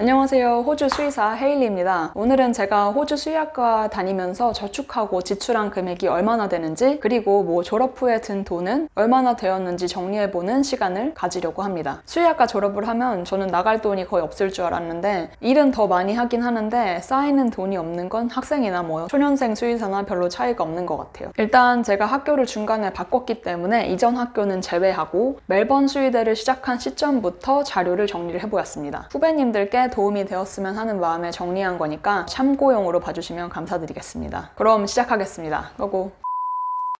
안녕하세요. 호주 수의사 헤일리입니다. 오늘은 제가 호주 수의학과 다니면서 저축하고 지출한 금액이 얼마나 되는지, 그리고 졸업 후에 든 돈은 얼마나 되었는지 정리해보는 시간을 가지려고 합니다. 수의학과 졸업을 하면 저는 나갈 돈이 거의 없을 줄 알았는데 일은 더 많이 하긴 하는데 쌓이는 돈이 없는 건 학생이나 초년생 수의사나 별로 차이가 없는 것 같아요. 일단 제가 학교를 중간에 바꿨기 때문에 이전 학교는 제외하고 멜번 수의대를 시작한 시점부터 자료를 정리를 해보았습니다. 후배님들께 도움이 되었으면 하는 마음에 정리한 거니까 참고용으로 봐주시면 감사드리겠습니다. 그럼 시작하겠습니다. 고고!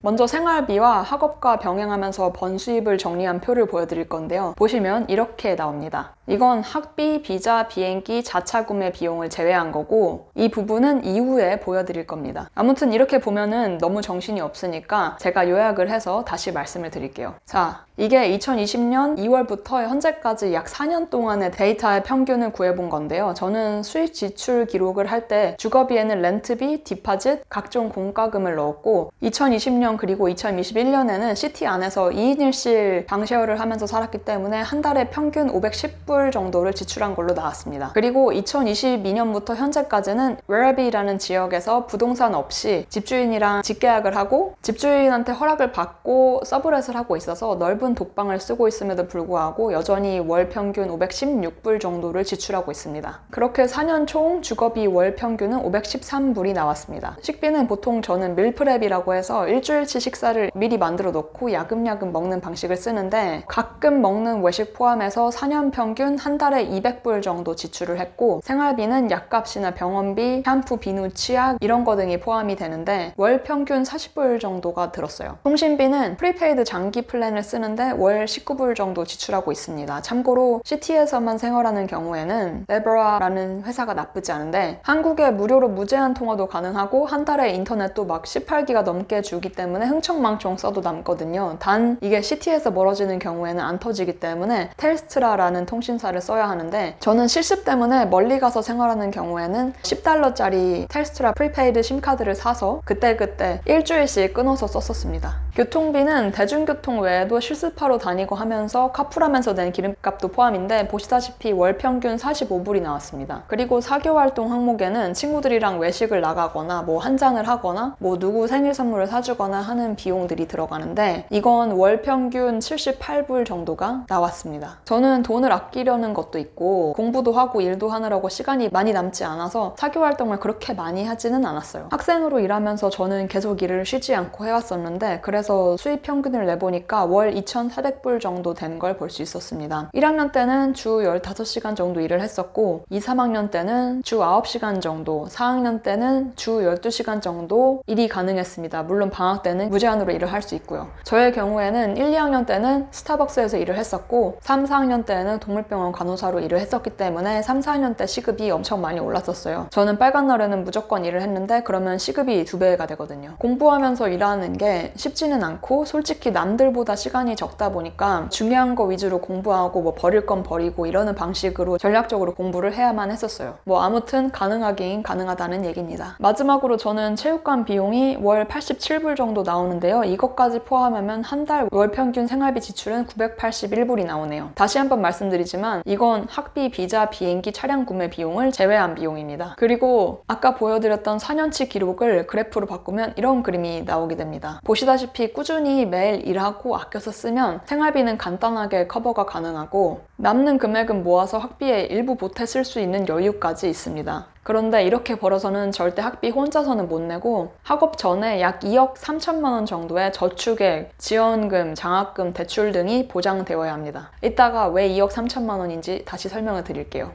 먼저 생활비와 학업과 병행하면서 번 수입을 정리한 표를 보여드릴 건데요. 보시면 이렇게 나옵니다. 이건 학비, 비자, 비행기, 자차 구매 비용을 제외한 거고 이 부분은 이후에 보여드릴 겁니다. 아무튼 이렇게 보면은 너무 정신이 없으니까 제가 요약을 해서 다시 말씀을 드릴게요. 자, 이게 2020년 2월부터 현재까지 약 4년 동안의 데이터의 평균을 구해본 건데요. 저는 수입 지출 기록을 할 때 주거비에는 렌트비, 디파짓, 각종 공과금을 넣었고 2020년 그리고 2021년에는 시티 안에서 2인 1실 방쉐어를 하면서 살았기 때문에 한 달에 평균 510불 정도를 지출한 걸로 나왔습니다. 그리고 2022년부터 현재까지는 웨러비라는 지역에서 부동산 없이 집주인이랑 직계약을 하고 집주인한테 허락을 받고 서브렛을 하고 있어서 넓은 독방을 쓰고 있음에도 불구하고 여전히 월 평균 516불 정도를 지출하고 있습니다. 그렇게 4년 총 주거비 월 평균은 513불이 나왔습니다. 식비는 보통 저는 밀프렙이라고 해서 일주일치 식사를 미리 만들어 놓고 야금야금 먹는 방식을 쓰는데 가끔 먹는 외식 포함해서 4년 평균 한 달에 200불 정도 지출을 했고 생활비는 약값이나 병원비, 샴푸, 비누, 치약 이런 거 등이 포함이 되는데 월 평균 40불 정도가 들었어요. 통신비는 프리페이드 장기 플랜을 쓰는데 월 19불 정도 지출하고 있습니다. 참고로 시티에서만 생활하는 경우에는 레브라라는 회사가 나쁘지 않은데 한국에 무료로 무제한 통화도 가능하고 한 달에 인터넷도 막 18기가 넘게 주기 때문에 흥청망청 써도 남거든요. 단 이게 시티에서 멀어지는 경우에는 안 터지기 때문에 텔스트라라는 통신사를 써야 하는데 저는 실습 때문에 멀리 가서 생활하는 경우에는 $10짜리 텔스트라 프리페이드 심카드를 사서 그때그때 일주일씩 끊어서 썼었습니다. 교통비는 대중교통 외에도 실습하러 다니고 하면서 카풀하면서 낸 기름값도 포함인데 보시다시피 월 평균 45불이 나왔습니다. 그리고 사교활동 항목에는 친구들이랑 외식을 나가거나 한잔을 하거나 누구 생일 선물을 사주거나 하는 비용들이 들어가는데 이건 월 평균 78불 정도가 나왔습니다. 저는 돈을 아끼려는 것도 있고 공부도 하고 일도 하느라고 시간이 많이 남지 않아서 사교활동을 그렇게 많이 하지는 않았어요. 학생으로 일하면서 저는 계속 일을 쉬지 않고 해왔었는데 그래서 수입 평균을 내보니까 월 2,400불 정도 된 걸 볼 수 있었습니다. 1학년 때는 주 15시간 정도 일을 했었고 2, 3학년 때는 주 9시간 정도, 4학년 때는 주 12시간 정도 일이 가능했습니다. 물론 방학 때는 무제한으로 일을 할 수 있고요. 저의 경우에는 1, 2학년 때는 스타벅스에서 일을 했었고 3, 4학년 때는 동물병원 간호사로 일을 했었기 때문에 3, 4학년 때 시급이 엄청 많이 올랐었어요. 저는 빨간 날에는 무조건 일을 했는데 그러면 시급이 2배가 되거든요. 공부하면서 일하는 게 쉽지는 않고 솔직히 남들보다 시간이 적다 보니까 중요한 거 위주로 공부하고 버릴 건 버리고 이러는 방식으로 전략적으로 공부를 해야만 했었어요. 아무튼 가능하긴 가능하다는 얘기입니다. 마지막으로 저는 체육관 비용이 월 87불 정도 나오는데요. 이것까지 포함하면 한 달 월 평균 생활비 지출은 981불이 나오네요. 다시 한번 말씀드리지만 이건 학비, 비자, 비행기, 차량 구매 비용을 제외한 비용입니다. 그리고 아까 보여드렸던 4년치 기록을 그래프로 바꾸면 이런 그림이 나오게 됩니다. 보시다시피 꾸준히 매일 일하고 아껴서 쓰면 생활비는 간단하게 커버가 가능하고 남는 금액은 모아서 학비에 일부 보태 쓸 수 있는 여유까지 있습니다. 그런데 이렇게 벌어서는 절대 학비 혼자서는 못 내고 학업 전에 약 2억 3천만 원 정도의 저축액, 지원금, 장학금, 대출 등이 보장되어야 합니다. 이따가 왜 2억 3천만 원인지 다시 설명을 드릴게요.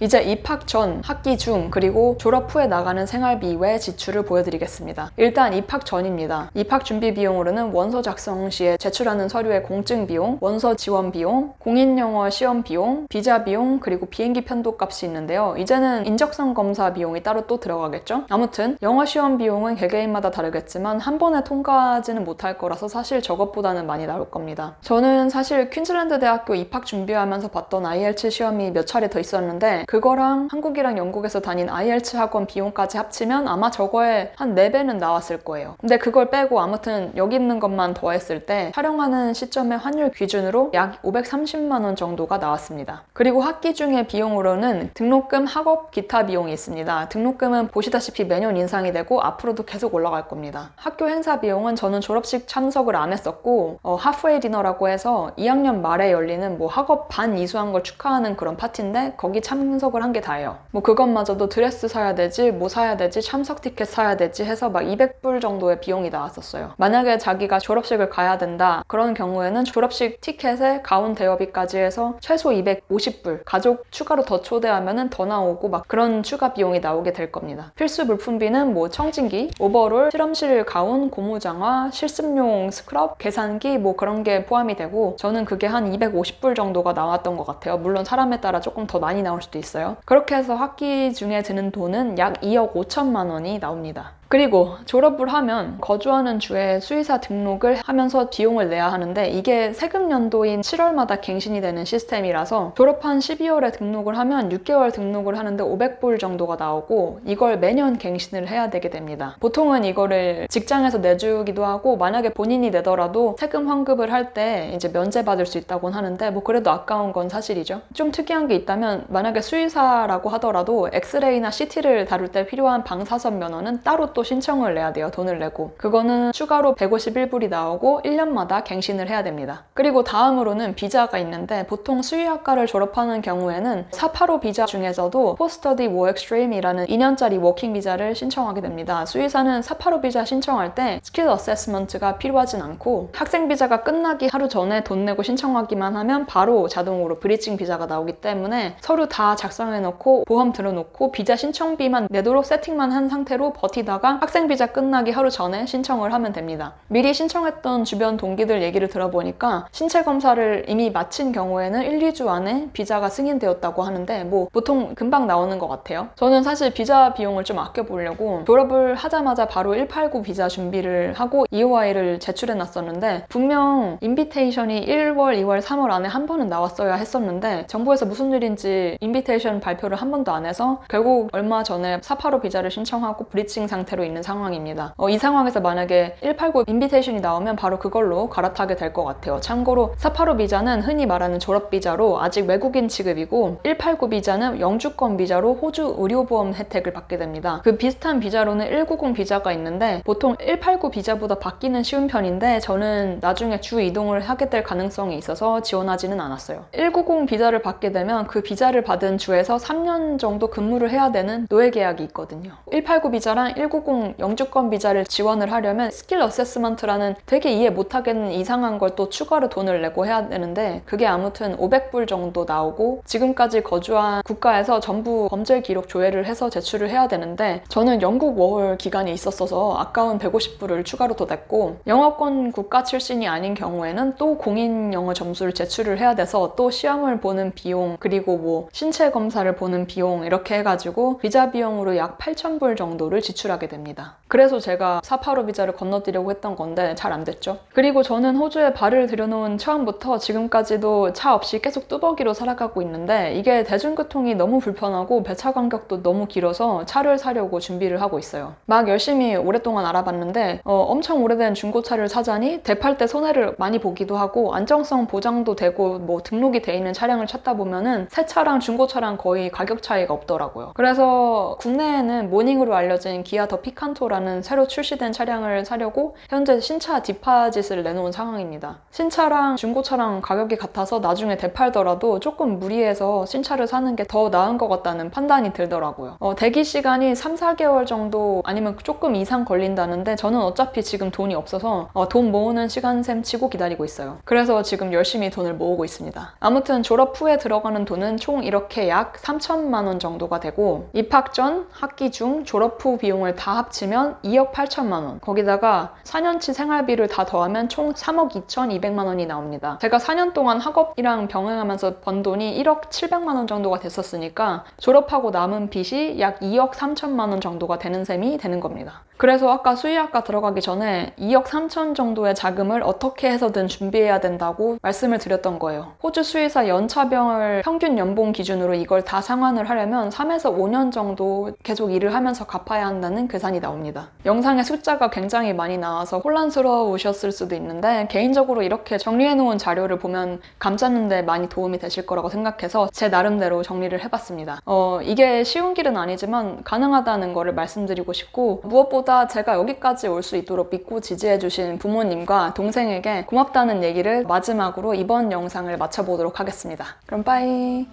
이제 입학 전, 학기 중, 그리고 졸업 후에 나가는 생활비 외 지출을 보여드리겠습니다. 일단 입학 전입니다. 입학 준비 비용으로는 원서 작성 시에 제출하는 서류의 공증 비용, 원서 지원 비용, 공인영어 시험 비용, 비자 비용, 그리고 비행기 편도 값이 있는데요. 이제는 인적성 검사 비용이 따로 또 들어가겠죠? 아무튼 영어 시험 비용은 개개인마다 다르겠지만 한 번에 통과하지는 못할 거라서 사실 저것보다는 많이 나올 겁니다. 저는 사실 퀸즐랜드 대학교 입학 준비하면서 봤던 IELTS 시험이 몇 차례 더 있었는데 그거랑 한국이랑 영국에서 다닌 IELTS 학원 비용까지 합치면 아마 저거에 한 4배는 나왔을 거예요. 근데 그걸 빼고 아무튼 여기 있는 것만 더했을 때 촬영하는 시점의 환율 기준으로 약 530만 원 정도가 나왔습니다. 그리고 학기 중에 비용으로는 등록금, 학업, 기타 비용이 있습니다. 등록금은 보시다시피 매년 인상이 되고 앞으로도 계속 올라갈 겁니다. 학교 행사 비용은 저는 졸업식 참석을 안 했었고 하프웨이 디너라고 해서 2학년 말에 열리는 뭐 학업 반 이수한 걸 축하하는 그런 파티인데 거기 참석을 한 게 다예요. 뭐 그것마저도 드레스 사야 되지, 뭐 사야 되지, 참석 티켓 사야 되지 해서 막 200불 정도의 비용이 나왔었어요. 만약에 자기가 졸업식을 가야 된다 그런 경우에는 졸업식 티켓에 가운 대여비까지 해서 최소 250불, 가족 추가로 더 초대하면 더 나오고 막 그런 추가 비용이 나오게 될 겁니다. 필수 물품비는 뭐 청진기, 오버롤, 실험실 가운, 고무장화, 실습용 스크럽, 계산기 뭐 그런 게 포함이 되고 저는 그게 한 250불 정도가 나왔던 것 같아요. 물론 사람에 따라 조금 더 많이 나올 수도 있어요. 그렇게 해서 학기 중에 드는 돈은 약 2억 5천만 원이 나옵니다. 그리고 졸업을 하면 거주하는 주에 수의사 등록을 하면서 비용을 내야 하는데 이게 세금 연도인 7월마다 갱신이 되는 시스템이라서 졸업한 12월에 등록을 하면 6개월 등록을 하는데 500불 정도가 나오고 이걸 매년 갱신을 해야 되게 됩니다. 보통은 이거를 직장에서 내주기도 하고 만약에 본인이 내더라도 세금 환급을 할 때 이제 면제받을 수 있다고는 하는데 뭐 그래도 아까운 건 사실이죠. 좀 특이한 게 있다면 만약에 수의사라고 하더라도 엑스레이나 CT를 다룰 때 필요한 방사선 면허는 따로 또 신청을 내야 돼요. 돈을 내고. 그거는 추가로 151불이 나오고 1년마다 갱신을 해야 됩니다. 그리고 다음으로는 비자가 있는데 보통 수의학과를 졸업하는 경우에는 485 비자 중에서도 포스터디 워 엑스트림이라는 2년짜리 워킹 비자를 신청하게 됩니다. 수의사는 485 비자 신청할 때 스킬 어세스먼트가 필요하진 않고 학생 비자가 끝나기 하루 전에 돈 내고 신청하기만 하면 바로 자동으로 브리징 비자가 나오기 때문에 서류 다 작성해 놓고 보험 들어놓고 비자 신청비만 내도록 세팅만 한 상태로 버티다가 학생 비자 끝나기 하루 전에 신청을 하면 됩니다. 미리 신청했던 주변 동기들 얘기를 들어보니까 신체 검사를 이미 마친 경우에는 1, 2주 안에 비자가 승인되었다고 하는데 뭐 보통 금방 나오는 것 같아요. 저는 사실 비자 비용을 좀 아껴보려고 졸업을 하자마자 바로 189 비자 준비를 하고 EOI를 제출해 놨었는데 분명 인비테이션이 1월, 2월, 3월 안에 한 번은 나왔어야 했었는데 정부에서 무슨 일인지 인비테이션 발표를 한 번도 안 해서 결국 얼마 전에 485 비자를 신청하고 브리칭 상태로 있는 상황입니다. 이 상황에서 만약에 189 인비테이션이 나오면 바로 그걸로 갈아타게 될 것 같아요. 참고로 485 비자는 흔히 말하는 졸업 비자로 아직 외국인 취급이고 189 비자는 영주권 비자로 호주 의료보험 혜택을 받게 됩니다. 그 비슷한 비자로는 190 비자가 있는데 보통 189 비자보다 받기는 쉬운 편인데 저는 나중에 주 이동을 하게 될 가능성이 있어서 지원하지는 않았어요. 190 비자를 받게 되면 그 비자를 받은 주에서 3년 정도 근무를 해야 되는 노예 계약이 있거든요. 189 비자랑 190 영주권 비자를 지원을 하려면 스킬 어세스먼트라는 되게 이해 못하겠는 이상한 걸 또 추가로 돈을 내고 해야 되는데 그게 아무튼 500불 정도 나오고 지금까지 거주한 국가에서 전부 범죄 기록 조회를 해서 제출을 해야 되는데 저는 영국 워홀 기간이 있었어서 아까운 150불을 추가로 더 냈고 영어권 국가 출신이 아닌 경우에는 또 공인 영어 점수를 제출을 해야 돼서 또 시험을 보는 비용 그리고 뭐 신체 검사를 보는 비용 이렇게 해가지고 비자 비용으로 약 8,000불 정도를 지출하게 됩니다. 그래서 제가 485 비자를 건너뛰려고 했던 건데 잘 안 됐죠. 그리고 저는 호주에 발을 들여놓은 처음부터 지금까지도 차 없이 계속 뚜벅이로 살아가고 있는데 이게 대중교통이 너무 불편하고 배차 간격도 너무 길어서 차를 사려고 준비를 하고 있어요. 막 열심히 오랫동안 알아봤는데 엄청 오래된 중고차를 사자니 대팔 때 손해를 많이 보기도 하고 안정성 보장도 되고 뭐 등록이 돼 있는 차량을 찾다 보면은 새 차랑 중고차랑 거의 가격 차이가 없더라고요. 그래서 국내에는 모닝으로 알려진 기아 더 피칸토라는 새로 출시된 차량을 사려고 현재 신차 디파짓을 내놓은 상황입니다. 신차랑 중고차랑 가격이 같아서 나중에 되팔더라도 조금 무리해서 신차를 사는 게 더 나은 것 같다는 판단이 들더라고요. 대기 시간이 3, 4개월 정도 아니면 조금 이상 걸린다는데 저는 어차피 지금 돈이 없어서 돈 모으는 시간셈 치고 기다리고 있어요. 그래서 지금 열심히 돈을 모으고 있습니다. 아무튼 졸업 후에 들어가는 돈은 총 이렇게 약 3천만 원 정도가 되고 입학 전, 학기 중, 졸업 후 비용을 다 합치면 2억 8천만 원 거기다가 4년치 생활비를 다 더하면 총 3억 2,200만 원이 나옵니다. 제가 4년 동안 학업이랑 병행하면서 번 돈이 1억 700만 원 정도가 됐었으니까 졸업하고 남은 빚이 약 2억 3천만 원 정도가 되는 셈이 되는 겁니다. 그래서 아까 수의학과 들어가기 전에 2억 3천 정도의 자금을 어떻게 해서든 준비해야 된다고 말씀을 드렸던 거예요. 호주 수의사 연차병을 평균 연봉 기준으로 이걸 다 상환을 하려면 3에서 5년 정도 계속 일을 하면서 갚아야 한다는 계산이 나옵니다. 영상에 숫자가 굉장히 많이 나와서 혼란스러우셨을 수도 있는데 개인적으로 이렇게 정리해놓은 자료를 보면 감 잡는 데 많이 도움이 되실 거라고 생각해서 제 나름대로 정리를 해봤습니다. 이게 쉬운 길은 아니지만 가능하다는 거를 말씀드리고 싶고, 무엇보다 제가 여기까지 올 수 있도록 믿고 지지해주신 부모님과 동생에게 고맙다는 얘기를 마지막으로 이번 영상을 마쳐보도록 하겠습니다. 그럼 빠이.